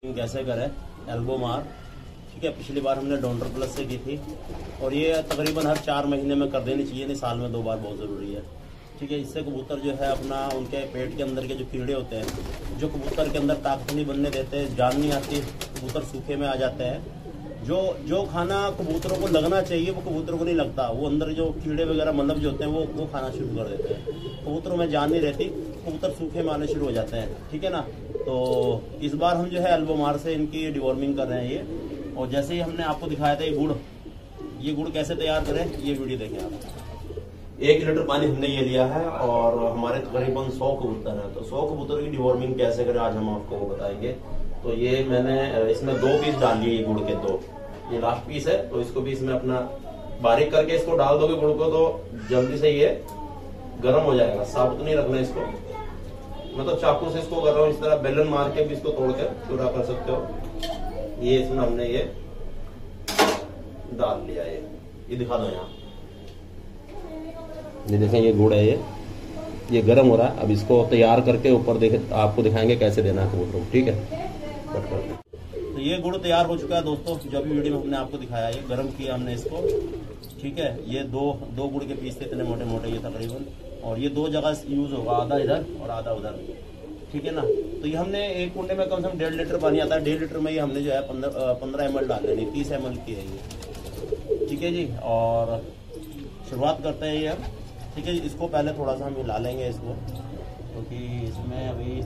कैसे करें एल्बो मार। ठीक है, पिछली बार हमने डॉन्डर प्लस से की थी और ये तकरीबन हर 4 महीने में कर देनी चाहिए, नहीं साल में 2 बार बहुत ज़रूरी है। ठीक है, इससे कबूतर जो है अपना उनके पेट के अंदर के जो कीड़े होते हैं जो कबूतर के अंदर ताकत नहीं बनने देते, जान नहीं आती, कबूतर सूखे में आ जाते हैं। जो खाना कबूतरों को लगना चाहिए वो कबूतरों को नहीं लगता, वो अंदर जो कीड़े वगैरह मतलब जो होते हैं वो खाना शुरू कर देते हैं। कबूतरों में जान नहीं रहती, कबूतर सूखे में आने शुरू हो जाते हैं। ठीक है ना, तो इस बार हम जो है एल्बोमार से इनकी डिवॉर्मिंग कर रहे हैं ये। और जैसे ही हमने आपको दिखाया था ये गुड़ कैसे तैयार करें ये वीडियो देखें आप। 1 लीटर पानी हमने ये लिया है और हमारे तकरीबन 100 कबूतर हैं, तो 100 कबूतर की डिवॉर्मिंग कैसे करें आज हम आपको बताएंगे। तो ये मैंने इसमें 2 पीस डाल लिए, ये गुड़ के 2, ये लास्ट पीस है, तो इसको भी इसमें अपना बारीक करके इसको डाल दोगे गुड़ को तो जल्दी से ये गर्म हो जाएगा। साबुत नहीं रखना इसको, मतलब चाकू से इसको कर रहा हूँ, इस तरह बेलन मार के भी इसको तोड़ कर पूरा कर सकते हो। ये इसमें हमने ये डाल लिया, ये दिखा दो यहाँ, ये देखें ये गुड़ है, ये गर्म हो रहा है। अब इसको तैयार करके ऊपर देखे आपको दिखाएंगे कैसे देना है कबूतरों को। ठीक है, तो ये गुड़ तैयार हो चुका है दोस्तों, जो भी वीडियो में हमने आपको दिखाया, ये गर्म किया हमने इसको। ठीक है, ये दो गुड़ के पीस थे, इतने मोटे मोटे ये तकरीबन, और ये 2 जगह यूज होगा, आधा इधर और आधा उधर। ठीक है ना, तो ये हमने एक कुंडे में कम से कम 1.5 लीटर पानी आता है, 1.5 लीटर में ये हमने जो है 15 ml डाल लेनी, 30 ml की है ये। ठीक है जी, और शुरुआत करते हैं ये अब। ठीक है जी, इसको पहले थोड़ा सा हम हिला लेंगे इसको, क्योंकि इसमें अभी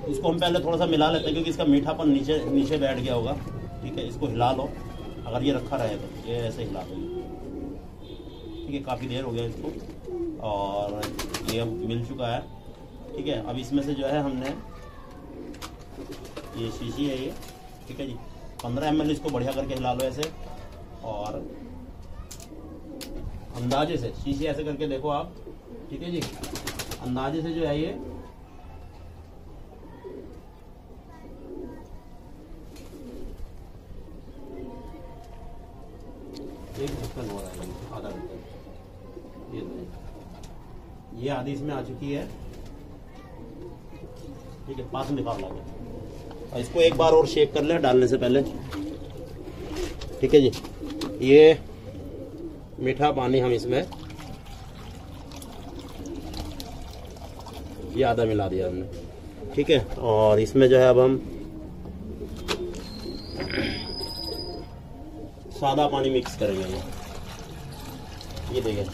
इसको हम पहले थोड़ा सा मिला लेते हैं, क्योंकि इसका मीठापन नीचे बैठ गया होगा। ठीक है, इसको हिला लो, अगर ये रखा रहे तो ये ऐसे हिला दो। ठीक है, काफ़ी देर हो गया इसको और ये अब मिल चुका है। ठीक है, अब इसमें से जो है हमने ये शीशी है ये। ठीक है जी, 15 ml इसको बढ़िया करके हिला लो ऐसे, और अंदाजे से शीशी ऐसे करके देखो आप। ठीक है जी, अंदाजे से जो है ये एक ढक्कन हो रहा है, आधा ढक्कन, ये आधी इसमें आ चुकी है। ठीक है, पास में निकाल लागे और इसको एक बार और शेक कर ले डालने से पहले। ठीक है जी, ये मीठा पानी हम इसमें ये आधा मिला दिया हमने। ठीक है, और इसमें जो है अब हम सादा पानी मिक्स करेंगे। ये देखिए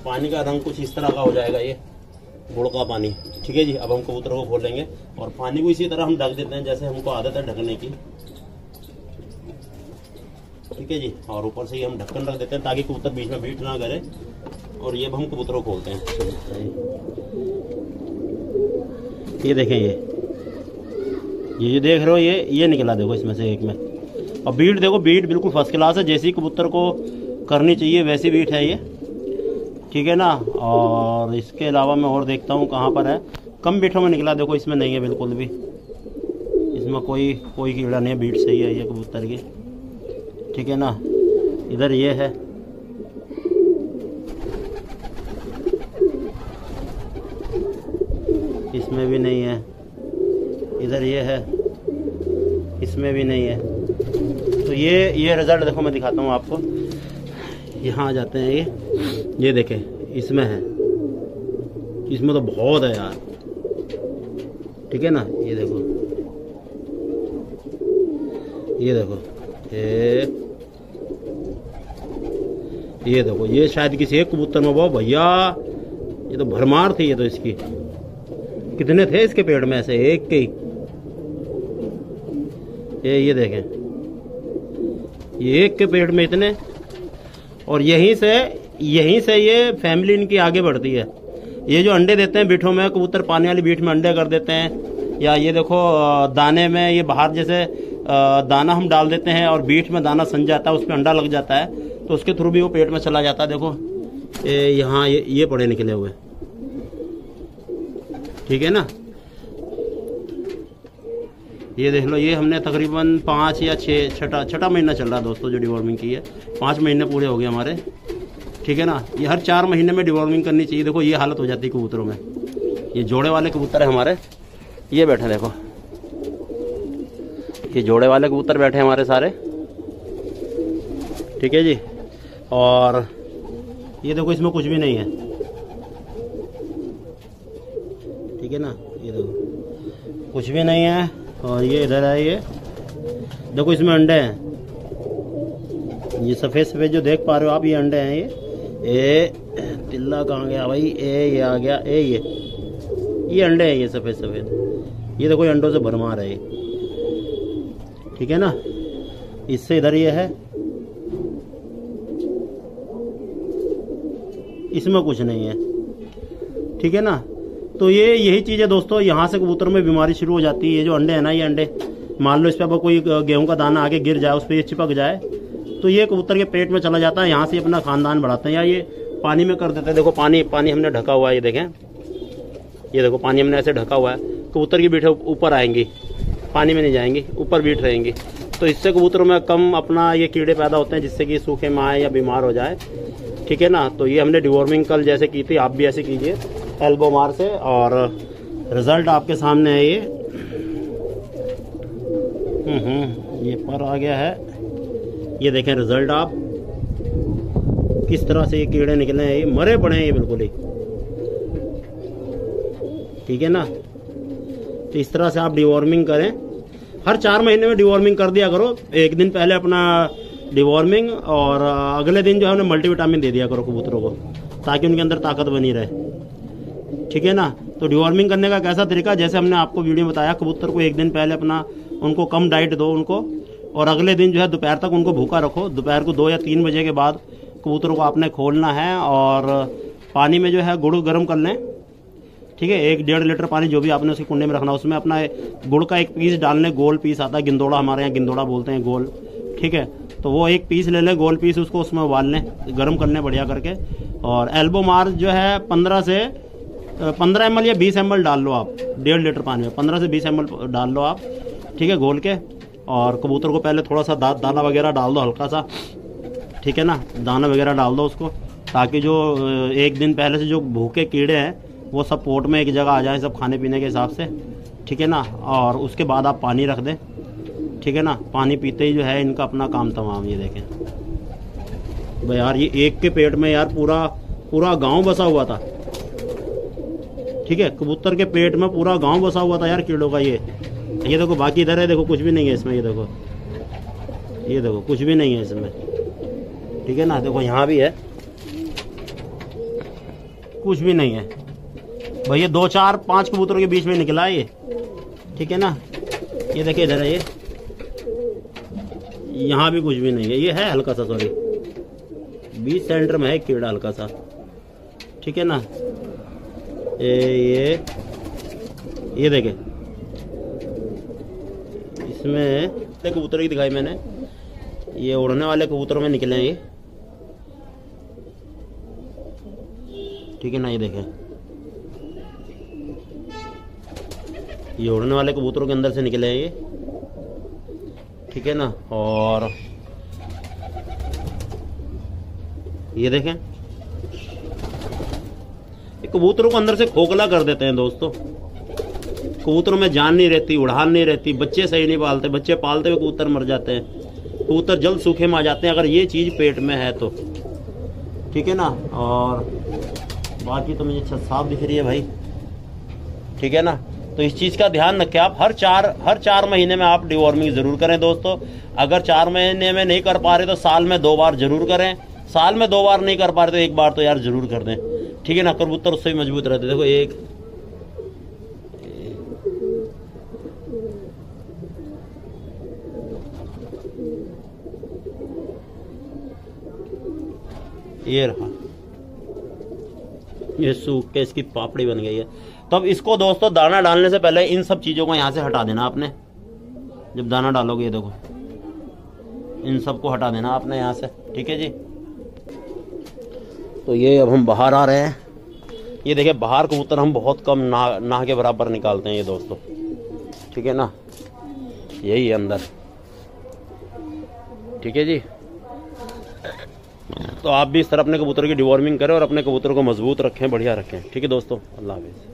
पानी का रंग कुछ इस तरह का हो जाएगा, ये गुड़ का पानी। ठीक है जी, अब हम कबूतरों को खोलेंगे और पानी को इसी तरह हम ढक देते हैं जैसे हमको आदत है ढकने की। ठीक है जी, और ऊपर से ही हम ढक्कन रख देते हैं ताकि कबूतर बीच में बीट ना करे। और ये अब हम कबूतरों को खोलते हैं। ये देखें, ये जो देख रहे हो ये निकला, देखो इसमें से एक में। और बीट देखो, बीट बिल्कुल फर्स्ट क्लास है, जैसी कबूतर को करनी चाहिए वैसी बीट है ये। ठीक है ना, और इसके अलावा मैं और देखता हूँ कहाँ पर है। कम बीटों में निकला, देखो इसमें नहीं है बिल्कुल भी, इसमें कोई कीड़ा नहीं है, बीट सही है ये कबूतर की। ठीक है ना, इधर ये है, इसमें भी नहीं है, इधर ये है, इसमें भी नहीं है। तो ये रिजल्ट देखो, मैं दिखाता हूँ आपको। यहाँ आ जाते हैं, ये देखें इसमें है, इसमें तो बहुत है यार। ठीक है ना, ये देखो, ये देखो, ये शायद किसी एक कबूतर में, वो भैया ये तो भरमार थी ये तो इसकी। कितने थे इसके पेट में ऐसे, एक के ही। ये देखें, ये एक के पेट में इतने, और यहीं से ये फैमिली इनकी आगे बढ़ती है। ये जो अंडे देते हैं बीठों में, कबूतर पानी वाली बीठ में अंडे कर देते हैं, या ये देखो दाने में, ये बाहर जैसे दाना हम डाल देते हैं और बीठ में दाना सन जाता है, उस पर अंडा लग जाता है, तो उसके थ्रू भी वो पेट में चला जाता है। देखो यहाँ ये पड़े निकले हुए। ठीक है ना, ये देख लो, ये हमने तकरीबन 5 या 6 छठा महीना चल रहा है दोस्तों जो डिवॉर्मिंग की है। 5 महीने पूरे हो गए हमारे। ठीक है ना। ये हर 4 महीने में डिवॉर्मिंग करनी चाहिए। देखो ये हालत हो जाती है कबूतरों में। ये जोड़े वाले कबूतर है हमारे, ये बैठे देखो, ये जोड़े वाले कबूतर बैठे हैं हमारे सारे, ठीक है जी। और ये देखो इसमें कुछ भी नहीं है, ठीक है ना, ये देखो कुछ भी नहीं है। और ये इधर है, ये देखो इसमें अंडे हैं, ये सफ़ेद सफ़ेद जो देख पा रहे हो आप, ये अंडे हैं। ये तिल्ला कहाँ गया भाई, ये आ गया, ये अंडे हैं, ये सफ़ेद सफ़ेद, ये देखो ये अंडों से भरमार है, ठीक है ना। इससे इधर ये है, इसमें कुछ नहीं है, ठीक है ना। तो ये यही चीज़ है दोस्तों, यहाँ से कबूतर में बीमारी शुरू हो जाती है। ये जो अंडे हैं ना, ये अंडे मान लो इस पर कोई गेहूं का दाना आगे गिर जाए, उस पर ये चिपक जाए, तो ये कबूतर के पेट में चला जाता है, यहाँ से अपना खानदान बढ़ाते हैं। या ये पानी में कर देते हैं, देखो पानी हमने ढका हुआ है, ये देखें, ये देखो पानी हमने ऐसे ढका हुआ है, कबूतर की बीटें ऊपर आएंगी, पानी में नहीं जाएंगी, ऊपर बीट रहेंगी। तो इससे कबूतरों में कम अपना ये कीड़े पैदा होते हैं, जिससे कि सूखे में आए या बीमार हो जाए, ठीक है ना। तो ये हमने डिवॉर्मिंग कल जैसे की थी, आप भी ऐसे कीजिए एल्बोमार से, और रिजल्ट आपके सामने है। ये पर आ गया है, ये देखें रिजल्ट आप, किस तरह से ये कीड़े निकले हैं, ये मरे पड़े हैं ये बिल्कुल ही, ठीक है ना। तो इस तरह से आप डिवॉर्मिंग करें, हर 4 महीने में डिवॉर्मिंग कर दिया करो। एक दिन पहले अपना डिवॉर्मिंग और अगले दिन जो है उन्हें मल्टीविटामिन दे दिया करो कबूतरों को, ताकि उनके अंदर ताकत बनी रहे, ठीक है ना। तो डिवॉर्मिंग करने का कैसा तरीका, जैसे हमने आपको वीडियो में बताया, कबूतर को एक दिन पहले अपना उनको कम डाइट दो उनको, और अगले दिन जो है दोपहर तक उनको भूखा रखो। दोपहर को 2 या 3 बजे के बाद कबूतरों को आपने खोलना है, और पानी में जो है गुड़ गर्म कर लें, ठीक है। 1-1.5 लीटर पानी जो भी आपने उसके कुंडे में रखना, उसमें अपना गुड़ का 1 पीस डालने, गोल पीस आता है, गिंदोड़ा, हमारे यहाँ गिंदोड़ा बोलते हैं गोल, ठीक है। तो वो 1 पीस ले लें, गोल पीस, उसको उसमें उबाल लें, गर्म कर लें बढ़िया करके। और एल्बोमार जो है 15 ml या 20 ml डाल लो आप 1.5 लीटर पानी में, 15 से 20 ml डाल लो आप, ठीक है, घोल के। और कबूतर को पहले थोड़ा सा दाना वगैरह डाल दो, हल्का सा, ठीक है ना, दाना वगैरह डाल दो उसको, ताकि जो एक दिन पहले से जो भूखे कीड़े हैं वो सब पोट में एक जगह आ जाए, सब खाने पीने के हिसाब से, ठीक है ना। और उसके बाद आप पानी रख दें, ठीक है ना। पानी पीते ही जो है इनका अपना काम तमाम। ये देखें भाई यार, ये एक के पेट में यार पूरा गांव बसा हुआ था, ठीक है, कबूतर के पेट में पूरा गांव बसा हुआ था यार कीड़ों का। ये देखो, बाकी इधर है, देखो कुछ भी नहीं है इसमें, ये देखो कुछ भी नहीं है इसमें, ठीक है ना। देखो यहाँ भी है, कुछ भी नहीं है भैया, 2, 4, 5 कबूतरों के बीच में निकला है ये, ठीक है ना। ये देखिए इधर है, ये यहाँ भी कुछ भी नहीं है, ये है हल्का सा, सॉरी, बीच सेंटर में है कीड़ा हल्का सा, ठीक है ना। ये देखे, इसमें कबूतर की दिखाई मैंने, ये उड़ने वाले कबूतरों में निकले हैं ये, ठीक है ना। ये देखें, ये उड़ने वाले कबूतरों के अंदर से निकले हैं ये, ठीक है ना। और ये देखें, ये कबूतरों को अंदर से खोखला कर देते हैं दोस्तों। कबूतरों में जान नहीं रहती, उड़ान नहीं रहती, बच्चे सही नहीं पालते, बच्चे पालते हुए कबूतर मर जाते हैं, कबूतर जल्द सूखे में आ जाते हैं अगर ये चीज़ पेट में है तो, ठीक है ना। और बाकी तो मुझे छत साफ दिख रही है भाई, ठीक है ना। तो इस चीज़ का ध्यान रखें आप, हर 4 महीने में आप डिवॉर्मिंग ज़रूर करें दोस्तों। अगर 4 महीने में नहीं कर पा रहे तो साल में 2 बार जरूर करें, साल में 2 बार नहीं कर पा रहे तो 1 बार तो यार जरूर कर दें, ठीक है ना। कबूतर उससे भी मजबूत रहते। देखो एक ये रहा, ये सूख के इसकी पापड़ी बन गई है। तो अब इसको दोस्तों दाना डालने से पहले इन सब चीज़ों को यहाँ से हटा देना आपने। जब दाना डालोगे, ये देखो, इन सब को हटा देना आपने यहाँ से, ठीक है जी। तो ये अब हम बाहर आ रहे हैं, ये देखिए बाहर कबूतर हम बहुत कम ना के बराबर निकालते हैं ये दोस्तों, ठीक है ना। यही है अंदर, ठीक है जी। तो आप भी इस तरह अपने कबूतर की डिवॉर्मिंग करें और अपने कबूतर को मजबूत रखें, बढ़िया रखें, ठीक है दोस्तों। अल्लाह हाफिज़।